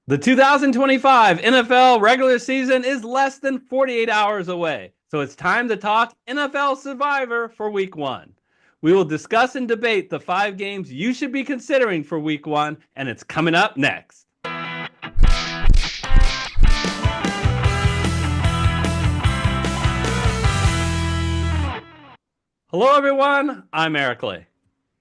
The 2025 NFL regular season is less than 48 hours away, so it's time to talk NFL Survivor for Week 1. We will discuss and debate the 5 games you should be considering for Week 1, and it's coming up next. Hello, everyone. I'm Eric Lee.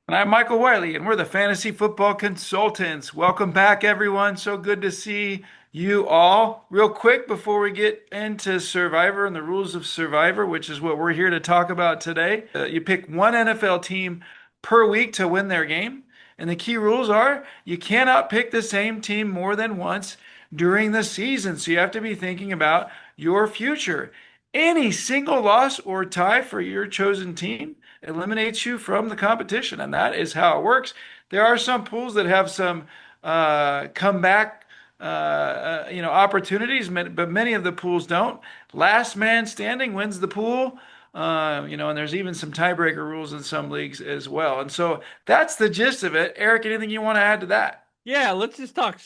And I'm Michael Wiley, and we're the Fantasy Football Consultants. Welcome back, everyone. So good to see you all. Real quick, before we get into Survivor and the rules of Survivor, which is what we're here to talk about today, you pick one NFL team per week to win their game. And the key rules are you cannot pick the same team more than once during the season. So you have to be thinking about your future. Any single loss or tie for your chosen team eliminates you from the competition, and that is how it works. There are some pools that have some comeback, opportunities, but many of the pools don't. Last man standing wins the pool. And there's even some tiebreaker rules in some leagues as well. And so that's the gist of it. Eric, anything you want to add to that? Yeah, let's just talk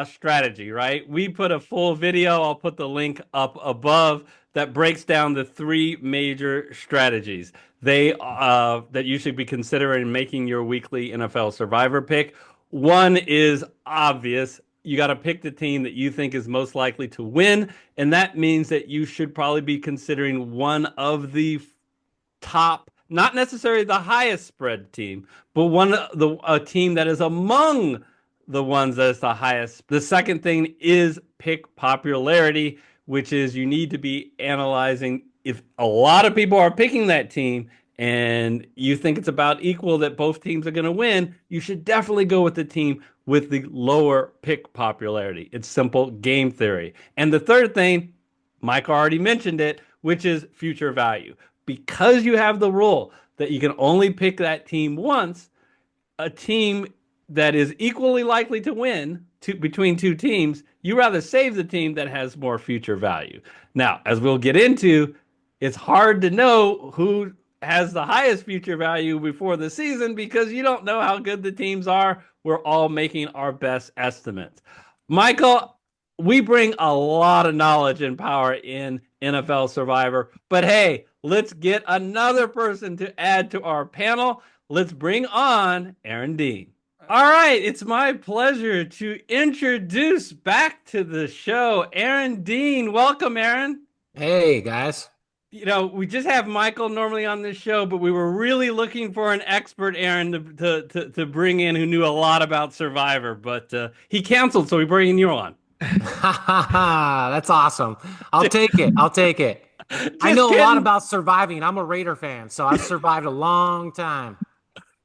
strategy, right? We put a full video. I'll put the link up above that breaks down the 3 major strategies that you should be considering making your weekly NFL Survivor pick. One is obvious. You got to pick the team that you think is most likely to win, and that means that you should probably be considering one of the top, not necessarily the highest spread team, but a team that is among the ones that is the highest. The second thing is pick popularity, which is you need to be analyzing if a lot of people are picking that team and you think it's about equal that both teams are going to win, you should definitely go with the team with the lower pick popularity. It's simple game theory. And the third thing, Mike already mentioned it, which is future value. Because you have the rule that you can only pick that team once, a team that is equally likely to win between 2 teams, you rather save the team that has more future value. Now, as we'll get into, it's hard to know who has the highest future value before the season because you don't know how good the teams are. We're all making our best estimates. Michael, we bring a lot of knowledge and power in NFL Survivor, but hey, let's get another person to add to our panel. Let's bring on Aaron Dean. All right, it's my pleasure to introduce back to the show Aaron Dean. Welcome, Aaron. Hey guys. We just have Michael normally on this show, but we were really looking for an expert, Aaron, to bring in who knew a lot about Survivor, but he canceled, so we're bringing you on. That's awesome. I'll take it. I'll take it. I know a lot about surviving. I'm a Raider fan, so I've survived a long time.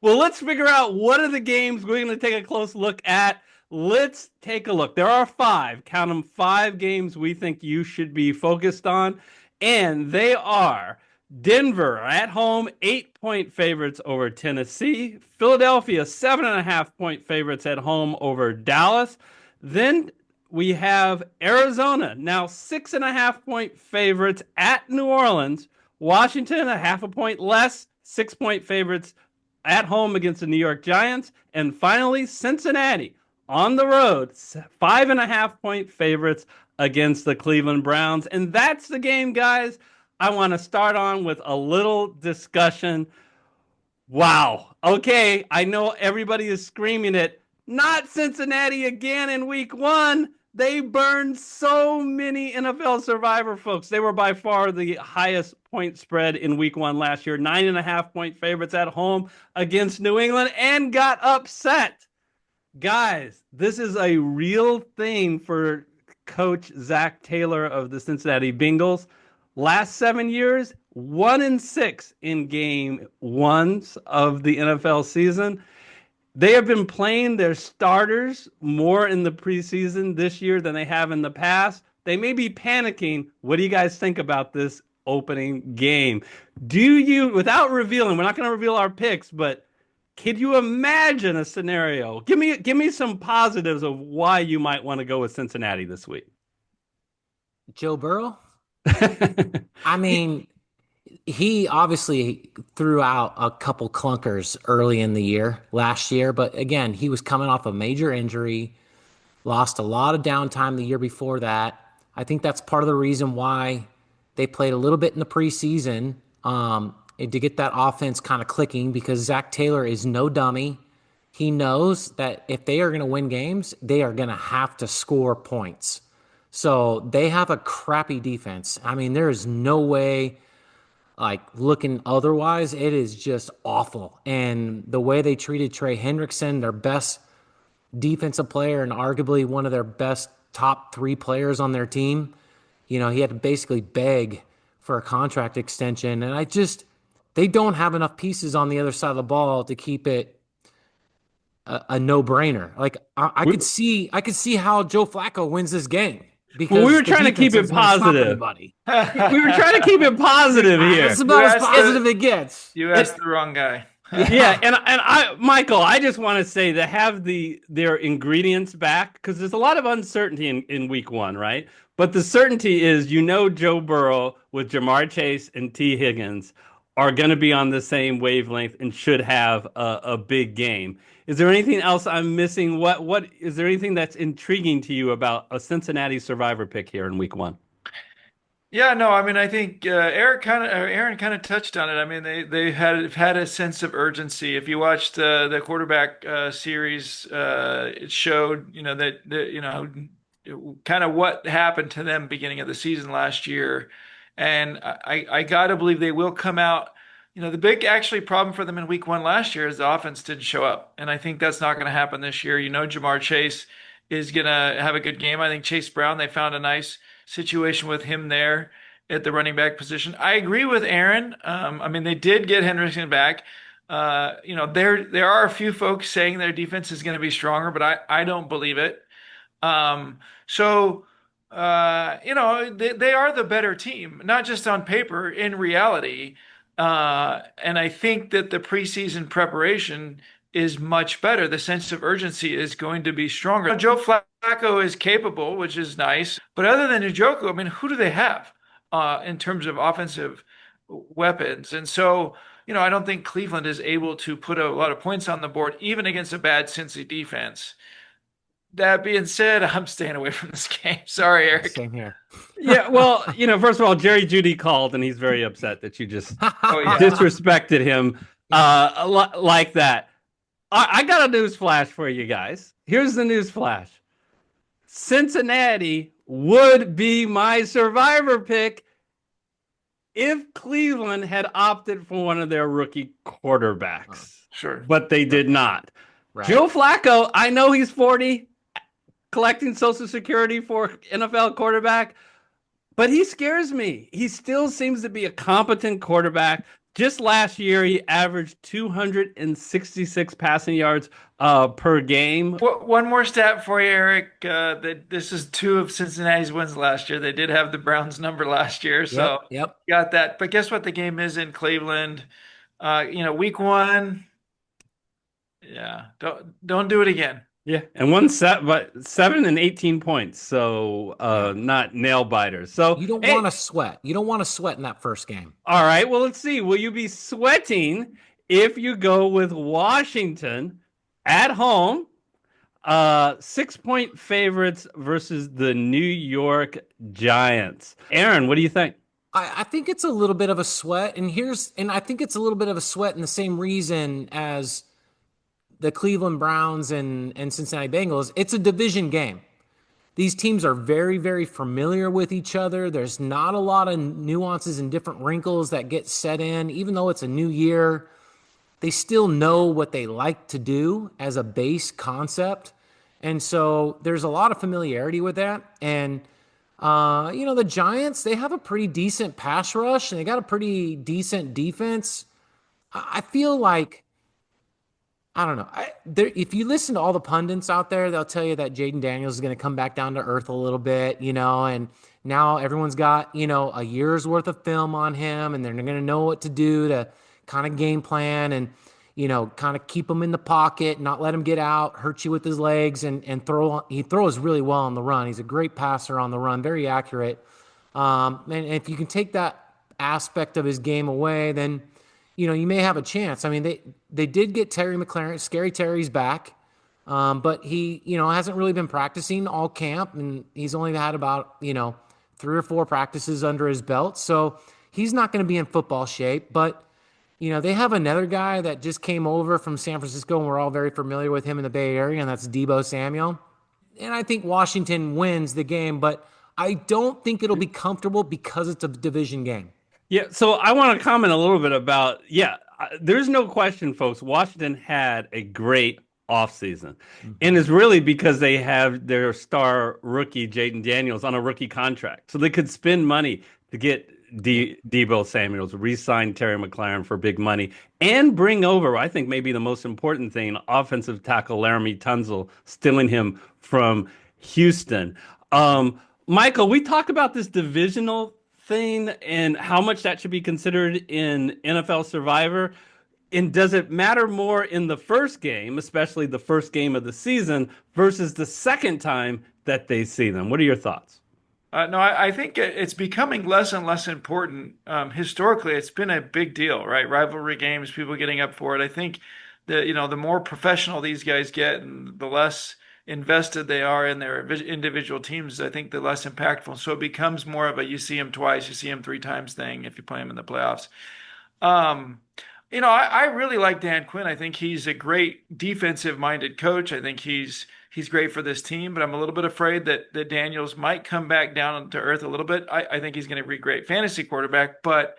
Well, let's figure out what are the games we're going to take a close look at. Let's take a look. There are 5, count them, 5 games we think you should be focused on. And they are Denver at home, 8-point favorites over Tennessee. Philadelphia, 7.5-point favorites at home over Dallas. Then we have Arizona, now 6.5-point favorites at New Orleans. Washington, a half a point less, 6-point favorites at home against the New York Giants. And finally, Cincinnati on the road, 5.5-point favorites against the Cleveland Browns. And that's the game, guys. I want to start on with a little discussion. Wow. Okay, I know everybody is screaming it. Not Cincinnati again in week 1. They burned so many NFL Survivor folks. They were by far the highest point spread in week 1 last year. 9.5-point favorites at home against New England and got upset. Guys, this is a real thing for Coach Zach Taylor of the Cincinnati Bengals. Last 7 years, 1-6 in game 1s of the NFL season. They have been playing their starters more in the preseason this year than they have in the past. They may be panicking. What do you guys think about this opening game? Do you, without revealing, we're not going to reveal our picks, but could you imagine a scenario? Give me some positives of why you might want to go with Cincinnati this week. Joe Burrow? I mean, he obviously threw out a couple clunkers early in the year last year, but again, he was coming off a major injury. lost a lot of downtime the year before that. I think that's part of the reason why they played a little bit in the preseason and to get that offense kind of clicking because Zach Taylor is no dummy. He knows that if they are going to win games, they are going to have to score points. So they have a crappy defense. I mean, there is no way like looking otherwise. It is just awful. And the way they treated Trey Hendrickson, their best defensive player and arguably one of their best top 3 players on their team, he had to basically beg for a contract extension. And they don't have enough pieces on the other side of the ball to keep it a no-brainer. Like I could see how Joe Flacco wins this game because we were trying to keep it positive. We were trying to keep it positive here. It's about as positive it gets. You asked the wrong guy. Yeah, and Michael, I just want to say to have their ingredients back because there's a lot of uncertainty in week 1, right? But the certainty is, Joe Burrow with Jamar Chase and T. Higgins are going to be on the same wavelength and should have a big game. Is there anything else I'm missing? What is there anything that's intriguing to you about a Cincinnati survivor pick here in week 1? Yeah, no, I mean, I think Aaron kind of touched on it. I mean, they had a sense of urgency. If you watched the quarterback series, it showed kind of what happened to them beginning of the season last year, and I gotta believe they will come out. The big actually problem for them in week 1 last year is the offense didn't show up, and I think that's not going to happen this year. Jamar Chase is going to have a good game. I think Chase Brown, they found a nice situation with him there at the running back position. I agree with Aaron. I mean, they did get Hendrickson back. There are a few folks saying their defense is going to be stronger, but I don't believe it. They are the better team, not just on paper, in reality. And I think that the preseason preparation is much better. The sense of urgency is going to be stronger. Joe Flacco is capable, which is nice. But other than Njoku, I mean, who do they have in terms of offensive weapons? And so, I don't think Cleveland is able to put a lot of points on the board, even against a bad Cincy defense. That being said, I'm staying away from this game. Sorry, Eric. Same here. Yeah, well, first of all, Jerry Jeudy called, and he's very upset that you just disrespected him like that. I got a news flash for you guys. Here's the news flash. Cincinnati would be my survivor pick if Cleveland had opted for one of their rookie quarterbacks. Sure. But they did not. Right. Joe Flacco, I know he's 40, collecting Social Security for NFL quarterback, but he scares me. He still seems to be a competent quarterback. Just last year, he averaged 266 passing yards per game. One more stat for you, Eric. This is 2 of Cincinnati's wins last year. They did have the Browns number last year, so yep. Got that. But guess what? The game is in Cleveland. Week 1. Yeah, don't do it again. Yeah, and 7 and 18 points, so not nail biters. So you don't want to sweat. You don't want to sweat in that first game. All right, well, let's see. Will you be sweating if you go with Washington at home, 6-point favorites versus the New York Giants? Aaron, what do you think? I think it's a little bit of a sweat, and I think it's a little bit of a sweat in the same reason as the Cleveland Browns and Cincinnati Bengals. It's a division game. These teams are very, very familiar with each other. There's not a lot of nuances and different wrinkles that get set in. Even though it's a new year, they still know what they like to do as a base concept. And so there's a lot of familiarity with that. And, the Giants, they have a pretty decent pass rush and they got a pretty decent defense. I feel like, I don't know. If you listen to all the pundits out there, they'll tell you that Jaden Daniels is going to come back down to earth a little bit, and now everyone's got, a year's worth of film on him, and they're going to know what to do to kind of game plan and, kind of keep him in the pocket, not let him get out, hurt you with his legs, and throw. He throws really well on the run. He's a great passer on the run, very accurate. And if you can take that aspect of his game away, then you may have a chance. I mean, they did get Terry McLaurin. Scary Terry's back. But he, hasn't really been practicing all camp, and he's only had about, 3 or 4 practices under his belt. So he's not going to be in football shape. But, they have another guy that just came over from San Francisco, and we're all very familiar with him in the Bay Area, and that's Debo Samuel. And I think Washington wins the game, but I don't think it'll be comfortable because it's a division game. Yeah, so I want to comment a little bit about, there's no question, folks. Washington had a great offseason. And it's really because they have their star rookie, Jaden Daniels, on a rookie contract. So they could spend money to get Debo Samuels, re-sign Terry McLaurin for big money, and bring over, I think, maybe the most important thing, offensive tackle Laramie Tunzel, stealing him from Houston. Michael, we talked about this divisional thing and how much that should be considered in NFL Survivor. And does it matter more in the first game, especially the first game of the season, versus the second time that they see them? What are your thoughts? No, I think it's becoming less and less important. Historically, it's been a big deal, right? Rivalry games, people getting up for it. I think the more professional these guys get and the less invested they are in their individual teams, I think the less impactful. So it becomes more of a you see him twice, you see him 3 times thing if you play him in the playoffs. Um, I really like Dan Quinn. I think he's a great defensive-minded coach. I think he's great for this team, but I'm a little bit afraid that Daniels might come back down to earth a little bit. I think he's going to be a great fantasy quarterback, but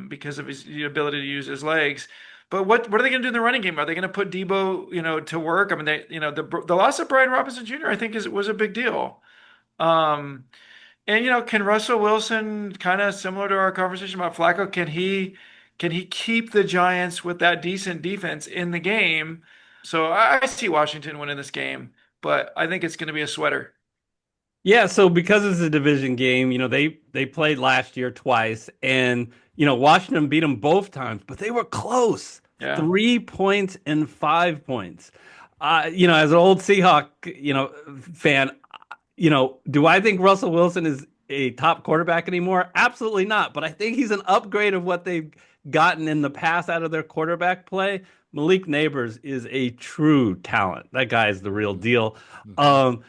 because of his ability to use his legs. But what are they going to do in the running game? Are they going to put Debo, to work? I mean, the loss of Brian Robinson Jr. I think was a big deal. Um, and can Russell Wilson, kind of similar to our conversation about Flacco, can he keep the Giants with that decent defense in the game? So I see Washington winning this game, but I think it's going to be a sweater. Yeah, so because it's a division game, they played last year twice, and Washington beat them both times, but they were close. Yeah. 3 points and 5 points. As an old Seahawk, fan, do I think Russell Wilson is a top quarterback anymore? Absolutely not. But I think he's an upgrade of what they've gotten in the past out of their quarterback play. Malik Neighbors is a true talent. That guy is the real deal. Mhm.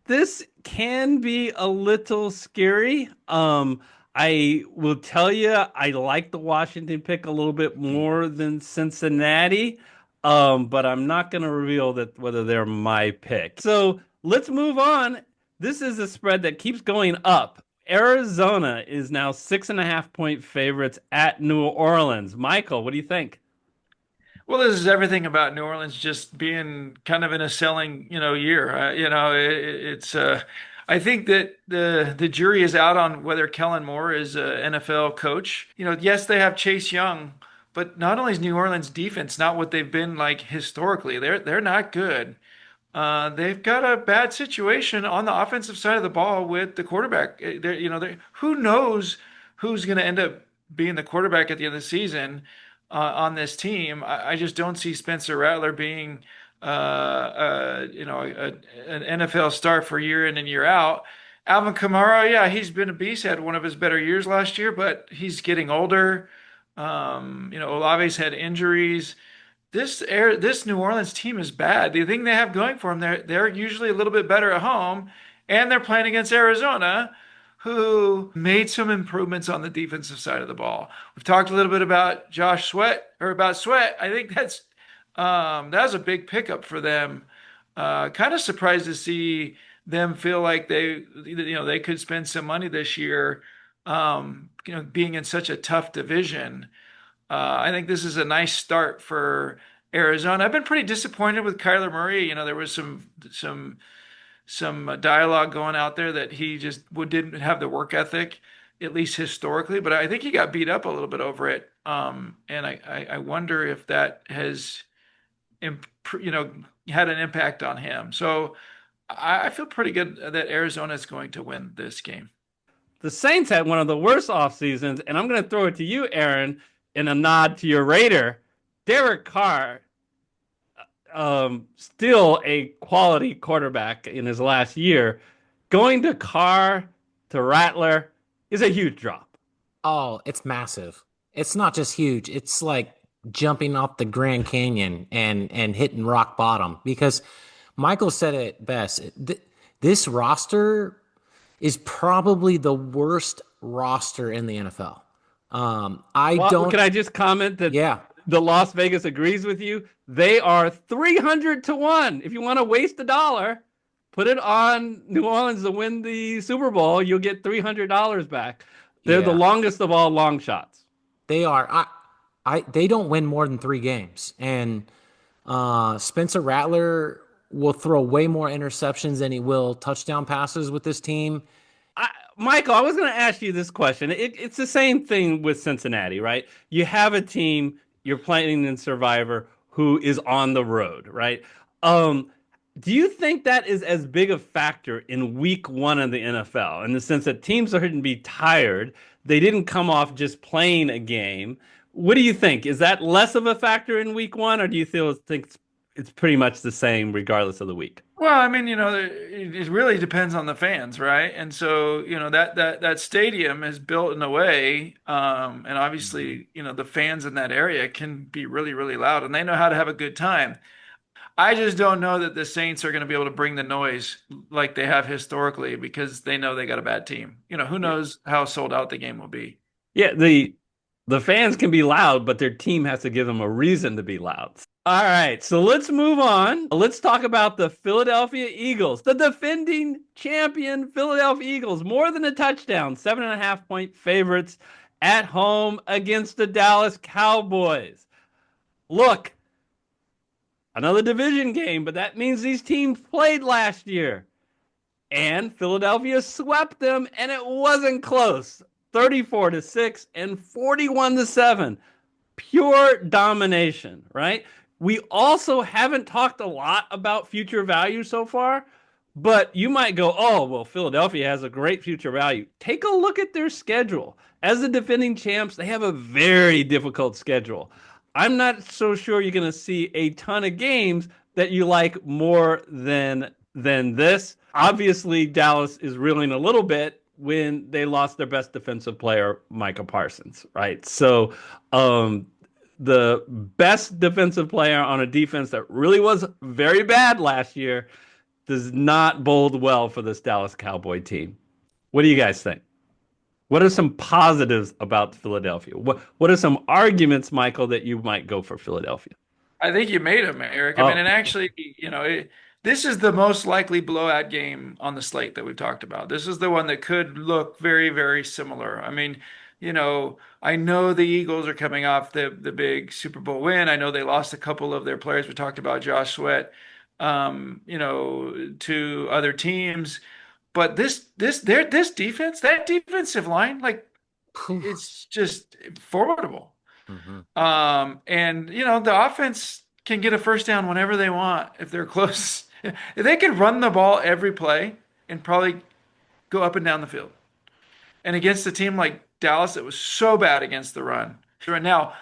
This can be a little scary. I will tell you, I like the Washington pick a little bit more than Cincinnati, but I'm not going to reveal that whether they're my pick. So let's move on. This is a spread that keeps going up. Arizona is now 6.5 point favorites at New Orleans. Michael, what do you think? Well, this is everything about New Orleans just being kind of in a selling, year. I think that the jury is out on whether Kellen Moore is an NFL coach. Yes, they have Chase Young, but not only is New Orleans defense not what they've been like historically, they're not good. They've got a bad situation on the offensive side of the ball with the quarterback. Who knows who's going to end up being the quarterback at the end of the season on this team. I just don't see Spencer Rattler being, an NFL star for year in and year out. Alvin Kamara, yeah, he's been a beast. Had one of his better years last year, but he's getting older. Olave's had injuries. This New Orleans team is bad. The thing they have going for them, they're usually a little bit better at home, and they're playing against Arizona, who made some improvements on the defensive side of the ball. We've talked a little bit about Josh Sweat or about Sweat. I think that was a big pickup for them. Kind of surprised to see them feel like they could spend some money this year. Being in such a tough division. I think this is a nice start for Arizona. I've been pretty disappointed with Kyler Murray. There was some dialogue going out there that he just didn't have the work ethic, at least historically. But I think he got beat up a little bit over it. And I wonder if that has, had an impact on him. So I feel pretty good that Arizona is going to win this game. The Saints had one of the worst off seasons, and I'm going to throw it to you, Aaron, in a nod to your Raider. Derek Carr, still a quality quarterback in his last year. Going to Carr to Rattler is a huge drop. Oh, it's massive. It's not just huge. It's like jumping off the Grand Canyon and hitting rock bottom because Michael said it best. This roster is probably the worst roster in the NFL. I Well, don't, can I just comment that yeah, the Las Vegas agrees with you? They are 300 to 1. If you want to waste a dollar, put it on New Orleans to win the Super Bowl. You'll get $300 back. They're the yeah, longest of all long shots. they are. They don't win more than 3 games. And Spencer Rattler will throw way more interceptions than he will touchdown passes with this team. Michael, I was going to ask you this question. It's the same thing with Cincinnati, right? You have a team, you're playing in Survivor, who is on the road, right? Um, do you think that is as big a factor in week one of the NFL in the sense that teams are going to be tired? They didn't come off just playing a game. What do you think? Is that less of a factor in week one, or do you think it's pretty much the same regardless of the week? Well, I mean, it really depends on the fans, right? And so, that stadium is built in a way, and Mhm. obviously, the fans in that area can be really, really loud, and they know how to have a good time. I just don't know that the Saints are going to be able to bring the noise like they have historically because they know they got a bad team. Who knows how sold out the game will be. Yeah, the fans can be loud, but their team has to give them a reason to be loud. All right, so let's move on. Let's talk about the Philadelphia Eagles, the defending champion Philadelphia Eagles, more than a touchdown, 7.5 point favorites at home against the Dallas Cowboys. Look, another division game, but that means these teams played last year. And Philadelphia swept them, and it wasn't close. 34-6 and 41-7. Pure domination, right? We also haven't talked a lot about future value so far, but you might go, oh, well, Philadelphia has a great future value. Take a look at their schedule. As the defending champs, they have a very difficult schedule. I'm not so sure you're going to see a ton of games that you like more than this. Obviously, Dallas is reeling a little bit when they lost their best defensive player, Micah Parsons, right? So, the best defensive player on a defense that really was very bad last year does not bode well for this Dallas Cowboy team. What do you guys think? What are some positives about Philadelphia? What are some arguments, Michael, that you might go for Philadelphia? I think you made them, Eric. I mean, Oh, and actually, this is the most likely blowout game on the slate that we've talked about. This is the one that could look very, very similar. I mean, I know the Eagles are coming off the big Super Bowl win. I know they lost a couple of their players. We talked about Josh Sweat, to other teams. But this defense, that defensive line, like Phew. it's just formidable. Mhm. And the offense can get a first down whenever they want if they're close. If they could run the ball every play and probably go up and down the field. And against a team like Dallas that was so bad against the run. Sure. Now,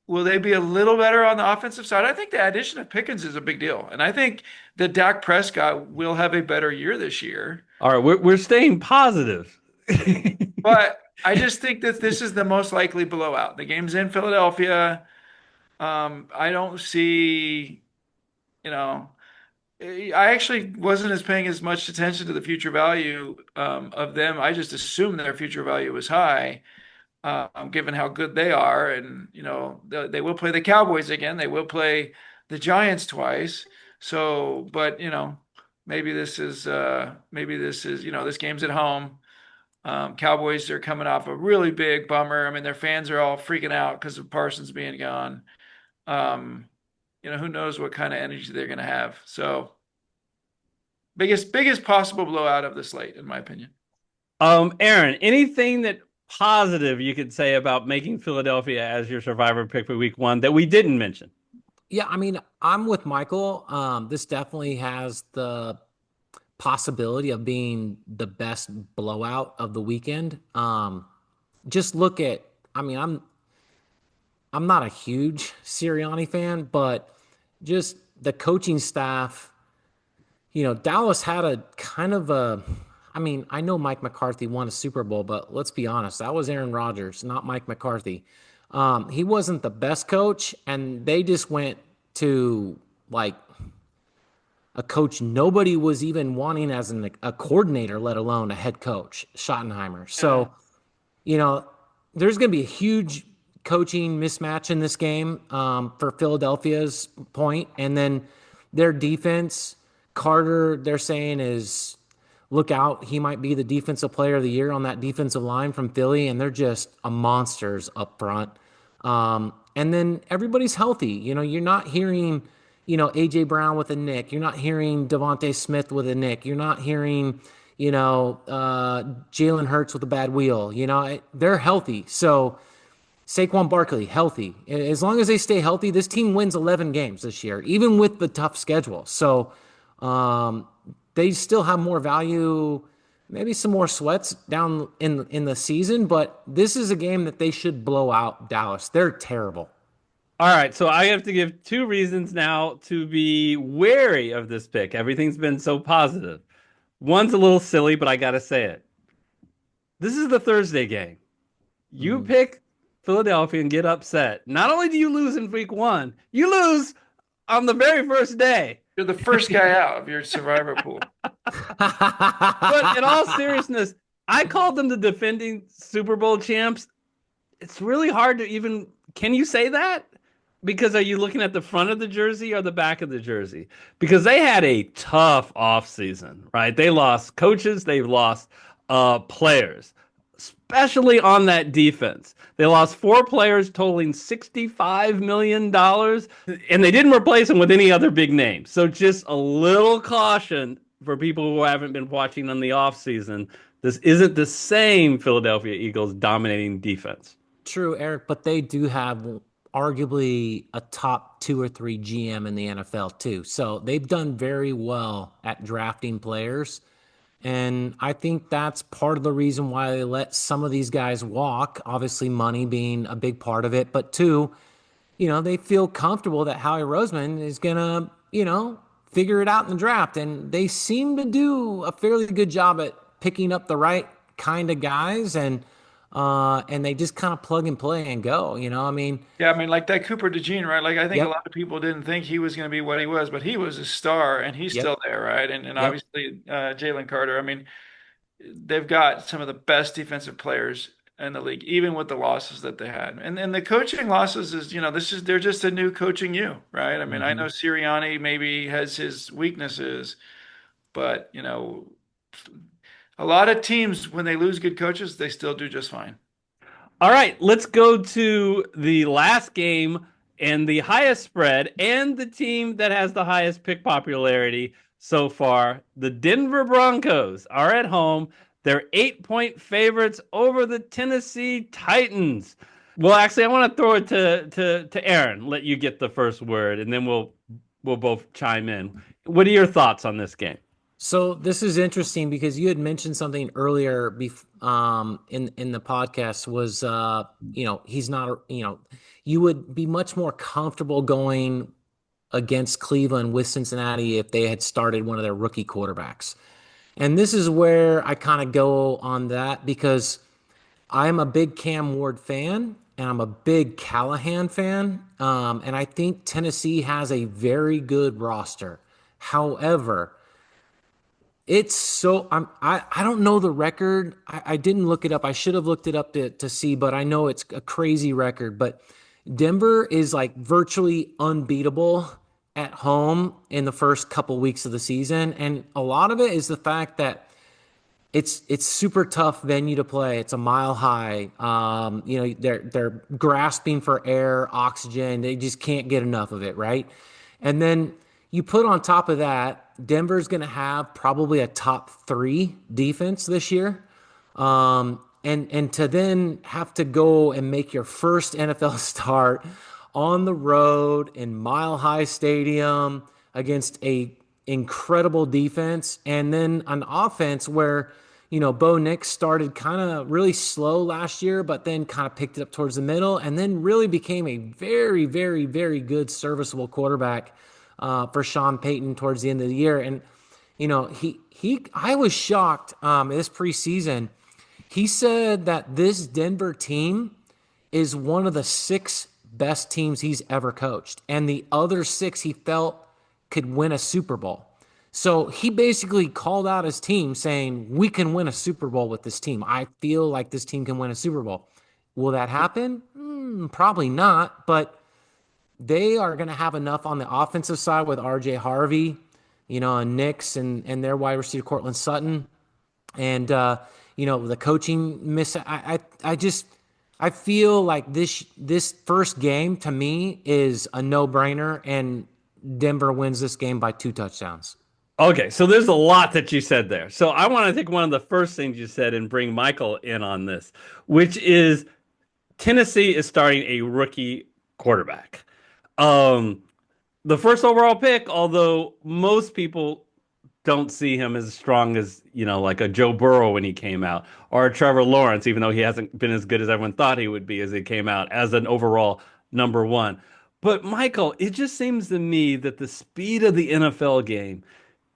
will they be a little better on the offensive side? I think the addition of Pickens is a big deal. And I think that Dak Prescott will have a better year this year. all right, we're staying positive. But I just think that this is the most likely blowout. The game's in Philadelphia. I don't see, you know, I actually wasn't as paying as much attention to the future value of them. I just assumed their future value was high, given how good they are. And, they will play the Cowboys again. They will play the Giants twice. So, but, maybe this is, this game's at home. Cowboys are coming off a really big bummer. I mean, their fans are all freaking out because of Parsons being gone. Um, who knows what kind of energy they're going to have. So biggest possible blowout of the slate, in my opinion. Aaron, anything that positive you could say about making Philadelphia as your survivor pick for week one that we didn't mention? Yeah, I mean, I'm with Michael. This definitely has the possibility of being the best blowout of the weekend. Just look at, I mean, I'm not a huge Sirianni fan, but just the coaching staff, Dallas had a kind of a, I mean, I know Mike McCarthy won a Super Bowl, but let's be honest, that was Aaron Rodgers, not Mike McCarthy. He wasn't the best coach, and they just went to like a coach nobody was even wanting as a coordinator, let alone a head coach, Schottenheimer. Yeah. So, you know, there's going to be a huge coaching mismatch in this game for Philadelphia's point. And then their defense, Carter, they're saying is look out. He might be the defensive player of the year on that defensive line from Philly. And they're just a monsters up front. And then everybody's healthy. You're not hearing, AJ Brown with a nick. You're not hearing Devontae Smith with a nick. You're not hearing, Jalen Hurts with a bad wheel. They're healthy. So Saquon Barkley, healthy. As long as they stay healthy, this team wins 11 games this year, even with the tough schedule. So they still have more value, maybe some more sweats down in the season, but this is a game that they should blow out Dallas. They're terrible. All right, so I have to give two reasons now to be wary of this pick. Everything's been so positive. One's a little silly, but I got to say it. This is the Thursday game. You pick Philadelphia and get upset. Not only do you lose in week 1, you lose on the very first day. You're the first guy out of your survivor pool. But in all seriousness, I called them the defending Super Bowl champs. It's really hard to even, can you say that? Because are you looking at the front of the jersey or the back of the jersey? Because they had a tough offseason, right? They lost coaches, they've lost players, especially on that defense. They lost 4 players totaling $65 million, and they didn't replace them with any other big names. So just a little caution for people who haven't been watching on the offseason. This isn't the same Philadelphia Eagles dominating defense. True, Eric, but they do have arguably a top 2 or 3 GM in the NFL too. So they've done very well at drafting players. And I think that's part of the reason why they let some of these guys walk, obviously money being a big part of it. But 2, they feel comfortable that Howie Roseman is going to, figure it out in the draft. And they seem to do a fairly good job at picking up the right kind of guys and they just kind of plug and play and go, Yeah, like that Cooper DeJean, right? Like I think a lot of people didn't think he was going to be what he was, but he was a star and he's still there, right? And obviously Jalen Carter. They've got some of the best defensive players in the league, even with the losses that they had. And the coaching losses is, they're just a new coaching you, right? I know Sirianni maybe has his weaknesses, but a lot of teams, when they lose good coaches, they still do just fine. All right, let's go to the last game and the highest spread and the team that has the highest pick popularity so far. The Denver Broncos are at home. They're 8-point favorites over the Tennessee Titans. Well, actually, I want to throw it to Aaron, let you get the first word, and then we'll both chime in. What are your thoughts on this game? So this is interesting because you had mentioned something earlier in the podcast was he's not you would be much more comfortable going against Cleveland with Cincinnati if they had started one of their rookie quarterbacks. And this is where I kind of go on that because I'm a big Cam Ward fan and I'm a big Callahan fan. And I think Tennessee has a very good roster. However, it's so I don't know the record. I didn't look it up. I should have looked it up to see, but I know it's a crazy record. But Denver is like virtually unbeatable at home in the first couple weeks of the season, and a lot of it is the fact that it's super tough venue to play. It's a mile high. They're grasping for air, oxygen. They just can't get enough of it, right? And then you put on top of that, Denver's going to have probably a top 3 defense this year. And to then have to go and make your first NFL start on the road in Mile High Stadium against a incredible defense, and then an offense where, Bo Nix started kind of really slow last year, but then kind of picked it up towards the middle and then really became a very, very, very good serviceable quarterback for Sean Payton towards the end of the year. And, I was shocked this preseason. He said that this Denver team is one of the 6 best teams he's ever coached, and the other 6 he felt could win a Super Bowl. So he basically called out his team saying, we can win a Super Bowl with this team. I feel like this team can win a Super Bowl. Will that happen? Probably not, but they are going to have enough on the offensive side with RJ Harvey, and Knicks and their wide receiver Cortland Sutton, and the coaching miss. I feel like this first game to me is a no-brainer, and Denver wins this game by 2 touchdowns. Okay, so there's a lot that you said there. So I want to take one of the first things you said and bring Michael in on this, which is Tennessee is starting a rookie quarterback. The first overall pick, although most people don't see him as strong as, like a Joe Burrow when he came out, or a Trevor Lawrence, even though he hasn't been as good as everyone thought he would be as he came out as an overall number one. But Michael, it just seems to me that the speed of the NFL game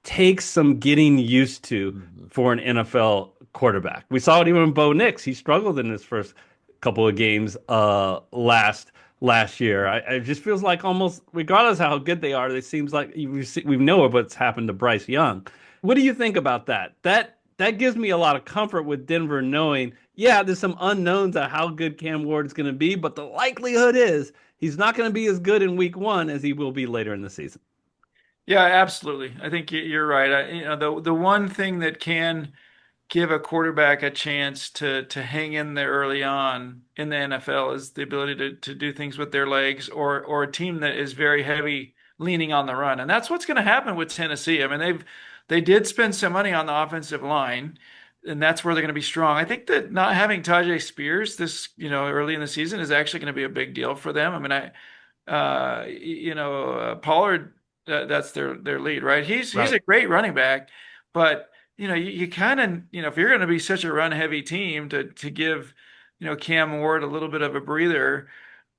takes some getting used to for an NFL quarterback. We saw it even with Bo Nix. He struggled in his first couple of games last year. It just feels like almost, regardless of how good they are, it seems like we know what's happened to Bryce Young. What do you think about that? That gives me a lot of comfort with Denver knowing, yeah, there's some unknowns of how good Cam Ward is going to be, but the likelihood is he's not going to be as good in week 1 as he will be later in the season. Yeah, absolutely. I think you're right. The one thing that can give a quarterback a chance to hang in there early on in the NFL is the ability to do things with their legs, or a team that is very heavy leaning on the run. And that's what's going to happen with Tennessee. I mean, they did spend some money on the offensive line, and that's where they're going to be strong. I think that not having Tajay Spears this, early in the season is actually going to be a big deal for them. I mean, Pollard, that's their lead, right? He's a great running back, but you kind of, if you're going to be such a run heavy team to give, Cam Ward a little bit of a breather,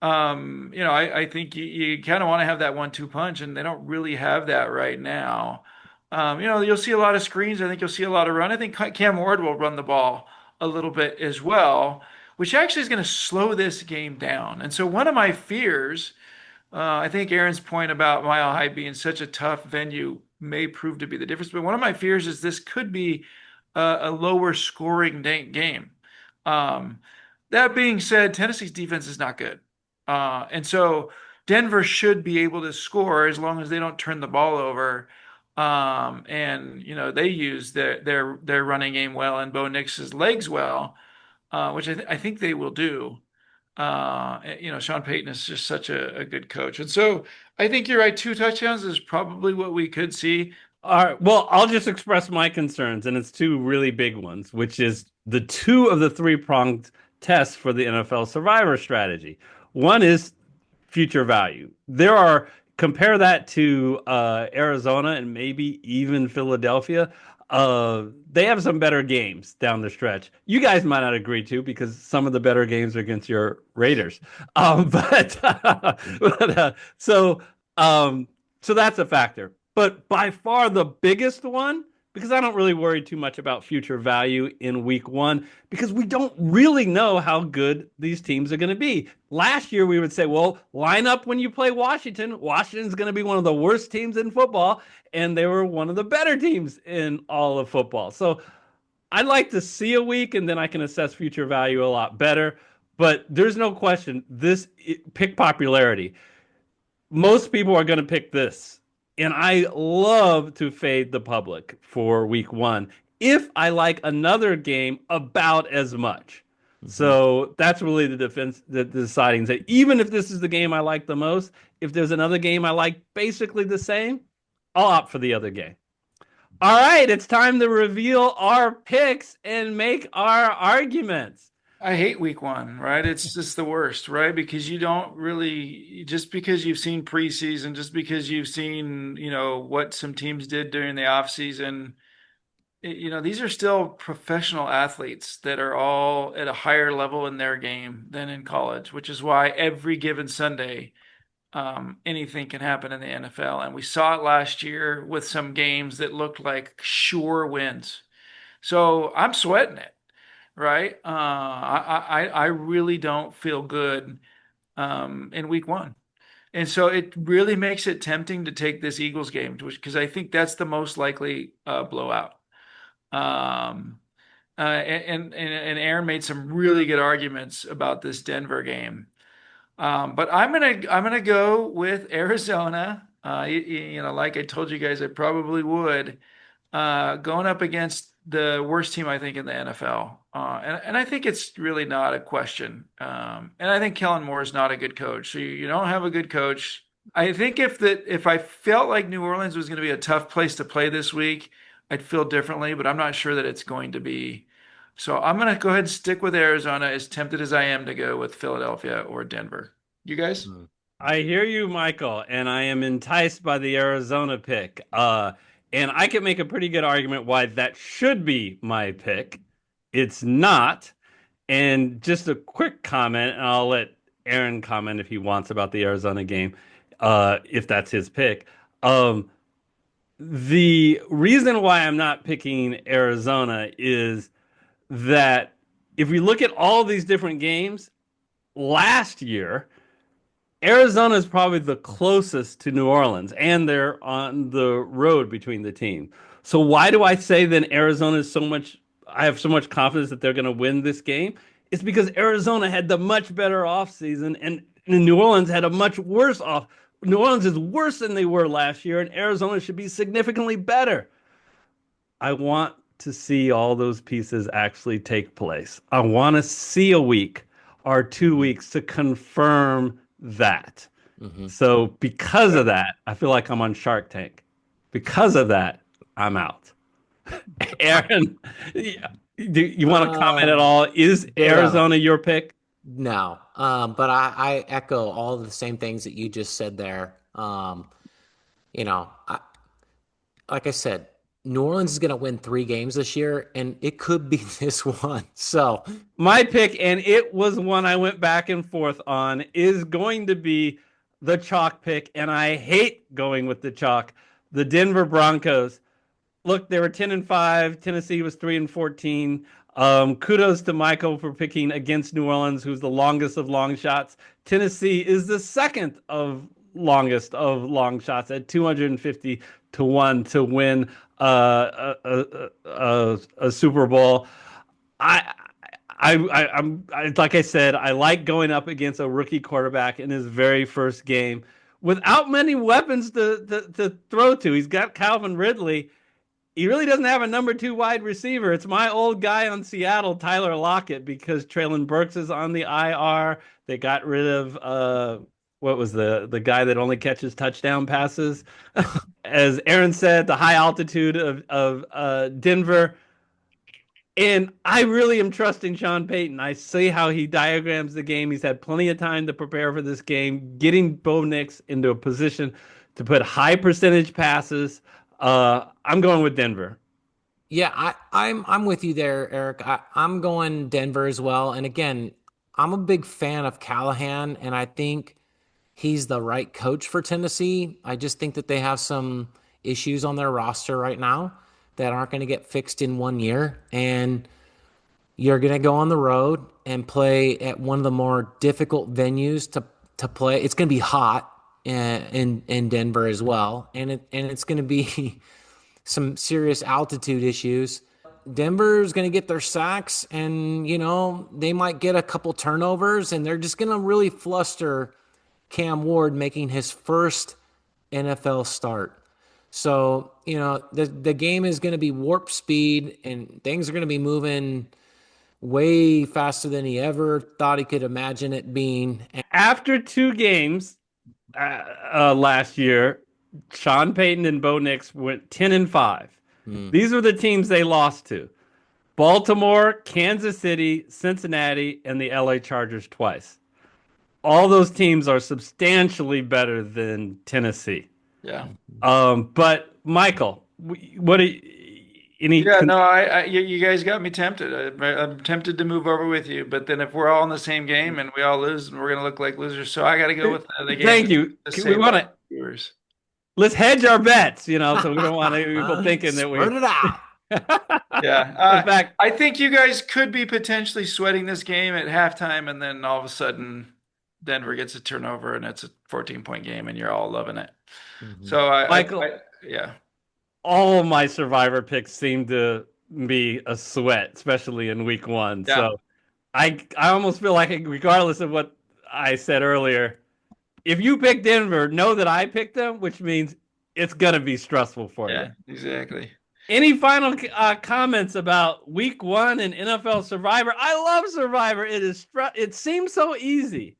I think you kind of want to have that 1-2 punch, and they don't really have that right now. You'll see a lot of screens. I think you'll see a lot of run. I think Cam Ward will run the ball a little bit as well, which actually is going to slow this game down. And so one of my fears, I think Aaron's point about Mile High being such a tough venue may prove to be the difference. But one of my fears is this could be a lower scoring game. That being said, Tennessee's defense is not good. And so Denver should be able to score as long as they don't turn the ball over. And they use their running game well and Bo Nix's legs well, which I think they will do. Sean Payton is just such a good coach. And so I think you're right. 2 touchdowns is probably what we could see. All right. Well, I'll just express my concerns, and it's 2 really big ones, which is the 2 of the 3-pronged tests for the NFL survivor strategy. One is future value. Compare that to Arizona and maybe even Philadelphia. They have some better games down the stretch. You guys might not agree to, because some of the better games are against your Raiders. So that's a factor. But by far the biggest one, because I don't really worry too much about future value in week 1, because we don't really know how good these teams are going to be. Last year, we would say, well, line up when you play Washington. Washington's going to be one of the worst teams in football, and they were one of the better teams in all of football. So I'd like to see a week, and then I can assess future value a lot better. But there's no question, pick popularity. Most people are going to pick this. And I love to fade the public for week 1 if I like another game about as much. So that's really the deciding that even if this is the game I like the most, if there's another game I like basically the same, I'll opt for the other game. All right, it's time to reveal our picks and make our arguments. I hate week 1, right? It's just the worst, right? Because you don't really, just because you've seen preseason, just because you've seen, what some teams did during the offseason, these are still professional athletes that are all at a higher level in their game than in college, which is why every given Sunday, anything can happen in the NFL. And we saw it last year with some games that looked like sure wins. So I'm sweating it. right? I really don't feel good in week one. And so it really makes it tempting to take this Eagles game, because I think that's the most likely blowout. Um, and Aaron made some really good arguments about this Denver game. But I'm gonna go with Arizona. Like I told you guys, I probably would. Going up against the worst team I think in the NFL, and I think it's really not a question. And I think Kellen Moore is not a good coach. So you don't have a good coach. I think if I felt like New Orleans was going to be a tough place to play this week, I'd feel differently. But I'm not sure that it's going to be. So I'm going to go ahead and stick with Arizona, as tempted as I am to go with Philadelphia or Denver. You guys? I hear you, Michael, and I am enticed by the Arizona pick. And I can make a pretty good argument why that should be my pick. It's not. And just a quick comment, and I'll let Aaron comment if he wants about the Arizona game, if that's his pick. The reason why I'm not picking Arizona is that if we look at all these different games last year, Arizona is probably the closest to New Orleans, and they're on the road between the team. So why do I say then Arizona is so much? I have so much confidence that they're going to win this game. It's because Arizona had the much better offseason, and New Orleans had a much worse off. New Orleans is worse than they were last year, and Arizona should be significantly better. I want to see all those pieces actually take place. I want to see a week or 2 weeks to confirm that. Mm-hmm. So because of that, I feel like I'm on Shark Tank. Because of that, I'm out. Aaron, do you want to comment at all? Is Arizona your pick? No, but I echo all the same things that you just said there. Like I said, New Orleans is going to win 3 games this year, and it could be this one. So my pick, and it was one I went back and forth on, is going to be the chalk pick, and I hate going with the chalk. The Denver Broncos. Look, they were 10-5. Tennessee was 3-14. Kudos to Michael for picking against New Orleans, who's the longest of long shots. Tennessee is the second of longest of long shots at 250-1 to win a Super Bowl. I'm like I said, I like going up against a rookie quarterback in his very first game without many weapons to throw to. He's got Calvin Ridley. He really doesn't have a number 2 wide receiver. It's my old guy on Seattle, Tyler Lockett, because Traylon Burks is on the IR. They got rid of what was the guy that only catches touchdown passes? As Aaron said, the high altitude of Denver. And I really am trusting Sean Payton. I see how he diagrams the game. He's had plenty of time to prepare for this game, getting Bo Nix into a position to put high percentage passes. I'm going with Denver. Yeah, I'm with you there, Eric. I'm going Denver as well. And again, I'm a big fan of Callahan, and I think he's the right coach for Tennessee. I just think that they have some issues on their roster right now that aren't going to get fixed in 1 year. And you're going to go on the road and play at one of the more difficult venues to play. It's going to be hot in Denver as well, and it's going to be some serious altitude issues. Denver's going to get their sacks, and they might get a couple turnovers, and they're just going to really fluster Cam Ward making his first NFL start. So, the game is going to be warp speed, and things are going to be moving way faster than he ever thought he could imagine it being. After 2 games last year, Sean Payton and Bo Nix went 10-5. These are the teams they lost to: Baltimore, Kansas City, Cincinnati, and the LA Chargers twice. All those teams are substantially better than Tennessee. Yeah. But Michael, what are any? Yeah, no, you guys got me tempted. I'm tempted to move over with you, but then if we're all in the same game and we all lose, we're gonna look like losers. So I got to go with the game. Thank you. We want to. Let's hedge our bets, so we don't want people thinking that we. Spread it out. Yeah. In fact, I think you guys could be potentially sweating this game at halftime, and then all of a sudden Denver gets a turnover and it's a 14-point game and you're all loving it. Mhm. So Michael, yeah. all of my survivor picks seem to be a sweat, especially in week one. Yeah. So I almost feel like, regardless of what I said earlier, if you pick Denver, know that I picked them, which means it's gonna be stressful for you. Yeah, exactly. Any final comments about week one and NFL Survivor? I love Survivor. It seems so easy,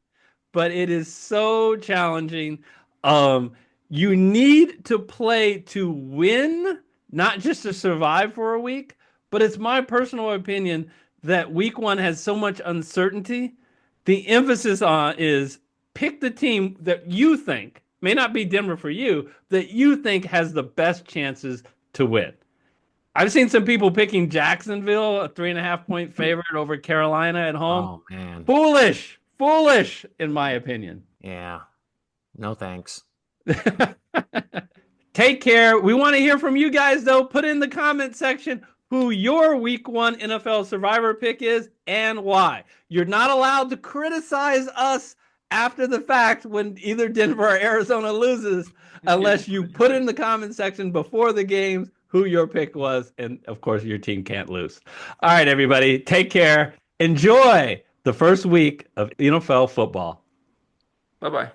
but it is so challenging. Um, you need to play to win, not just to survive for a week. But it's my personal opinion that week one has so much uncertainty. The emphasis on is pick the team that you think may not be Denver for you, that you think has the best chances to win. I've seen some people picking Jacksonville, a 3.5 point favorite over Carolina at home. Oh man. Foolish, foolish, in my opinion. Yeah. No thanks. Take care. We want to hear from you guys, though. Put in the comment section who your week one NFL Survivor pick is and why. You're not allowed to criticize us after the fact when either Denver or Arizona loses unless you put in the comment section before the games who your pick was. And of course, your team can't lose. All right, everybody. Take care. Enjoy the first week of NFL football. Bye-bye.